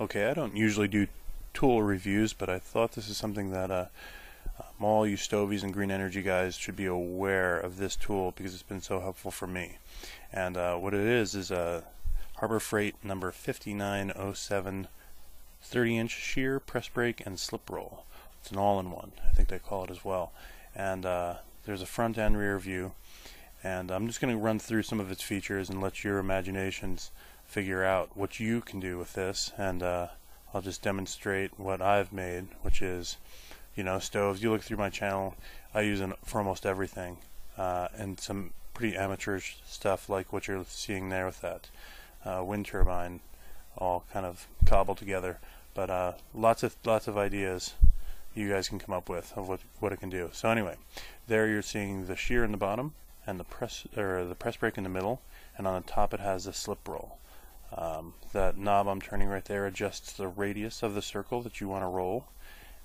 Okay, I don't usually do tool reviews, but I thought this is something that all you stovies and green energy guys should be aware of this tool because it's been so helpful for me. And what it is a Harbor Freight number 5907 30-inch shear, press brake, and slip roll. It's an all-in-one, I think they call it as well. And there's a front and rear view, and I'm just going to run through some of its features and let your imaginations figure out what you can do with this. And I'll just demonstrate what I've made, which is, you know, stoves. You look through my channel, I use it for almost everything, and some pretty amateurish stuff like what you're seeing there with that wind turbine, all kind of cobbled together. But lots of ideas you guys can come up with of what it can do. So anyway, there you're seeing the shear in the bottom and the press brake in the middle, and on the top it has a slip roll. That knob I'm turning right there adjusts the radius of the circle that you want to roll,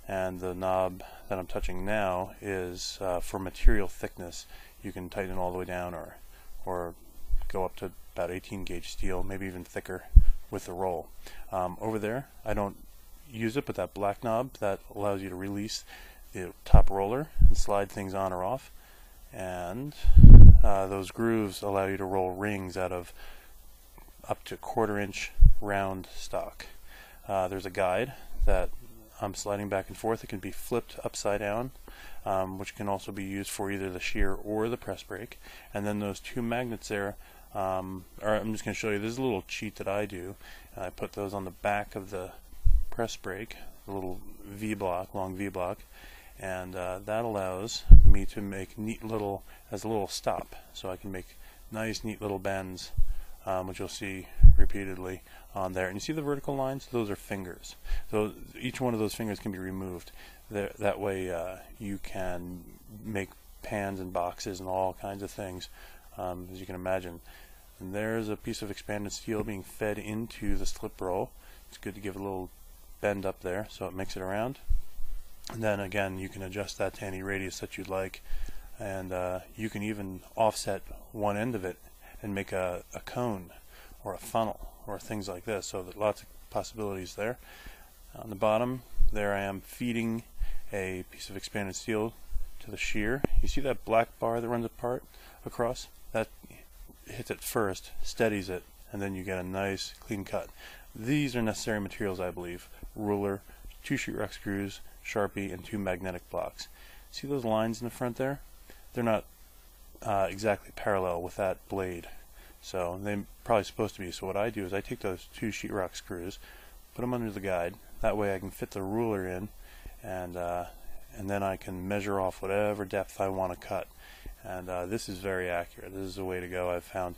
and the knob that I'm touching now is for material thickness. You can tighten all the way down or go up to about 18 gauge steel, maybe even thicker with the roll. Over there, I don't use it, but that black knob, that allows you to release the top roller and slide things on or off, and those grooves allow you to roll rings out of up to 1/4 inch round stock. There's a guide that I'm sliding back and forth. It can be flipped upside down, which can also be used for either the shear or the press brake. And then those two magnets there, I'm just going to show you. This is a little cheat that I do. I put those on the back of the press brake, a little V-block, long V-block, and that allows me to make neat little, as a little stop, so I can make nice neat little bends, which you'll see repeatedly on there. And you see the vertical lines? Those are fingers. So each one of those fingers can be removed. That way you can make pans and boxes and all kinds of things, as you can imagine. And there's a piece of expanded steel being fed into the slip roll. It's good to give it a little bend up there so it makes it around. And then again, you can adjust that to any radius that you'd like, and you can even offset one end of it and make a cone or a funnel or things like this, so that lots of possibilities there. On the bottom there I am feeding a piece of expanded steel to the shear. You see that black bar that runs across? That hits it first, steadies it, and then you get a nice clean cut. These are necessary materials, I believe. Ruler, 2 sheetrock screws, Sharpie, and 2 magnetic blocks. See those lines in the front there? They're not exactly parallel with that blade, so they're probably supposed to be. So what I do is I take those 2 sheetrock screws, put them under the guide. That way I can fit the ruler in, and then I can measure off whatever depth I want to cut. And this is very accurate. This is the way to go, I've found.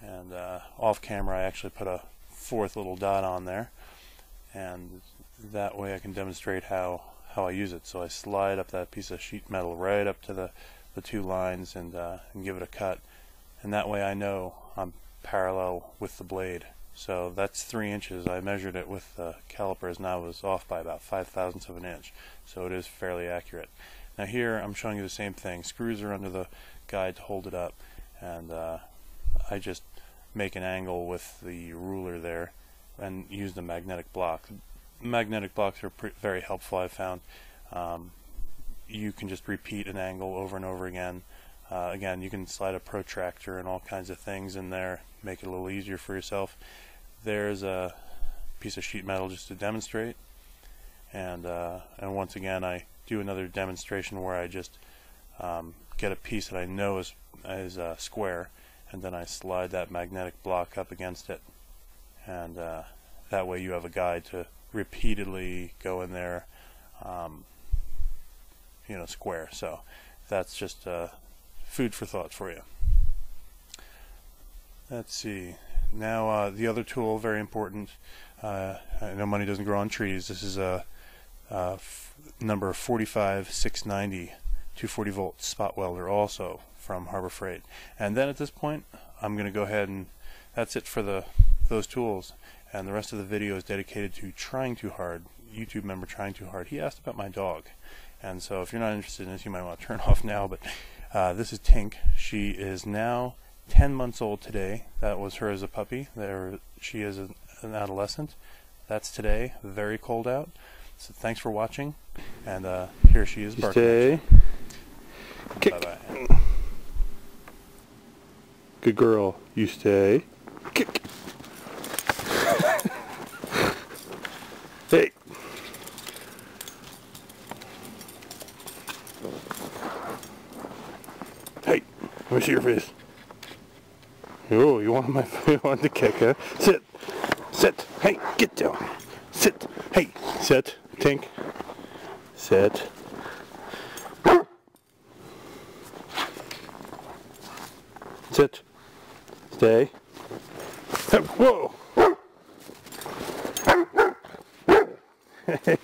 And off camera I actually put a 4th little dot on there, and that way I can demonstrate how I use it. So I slide up that piece of sheet metal right up to the 2 lines and give it a cut, and that way I know I'm parallel with the blade. So that's 3 inches. I measured it with the calipers and I was off by about 5/1000ths of an inch, so it is fairly accurate. Now here I'm showing you the same thing. Screws are under the guide to hold it up, and I just make an angle with the ruler there and use the magnetic block. Magnetic blocks are very helpful, I've found. You can just repeat an angle over and over again. Again, you can slide a protractor and all kinds of things in there, make it a little easier for yourself. There's a piece of sheet metal just to demonstrate, and once again I do another demonstration where I just get a piece that I know is square, and then I slide that magnetic block up against it, and that way you have a guide to repeatedly go in there, square. So that's just food for thought for you. Let's see. Now the other tool, very important. I know money doesn't grow on trees. This is a number 45690 240 volt spot welder, also from Harbor Freight. And then at this point I'm going to go ahead and that's it for those tools, and the rest of the video is dedicated to Trying Too Hard, YouTube member Trying Too Hard. He asked about my dog, and so if you're not interested in this you might want to turn off now, but this is Tink. She is now 10 months old today. That was her as a puppy. She is an adolescent. that's today. Very cold out. So thanks for watching, and here she is barking. Stay. Kick. Bye-bye. Good girl. You stay. Kick. Hey. Hey. Let me see your face. Oh, you want the kick, huh? Sit. Sit. Hey, get down. Sit. Hey, sit. Tink. Sit. Sit. Stay. Whoa. Hey.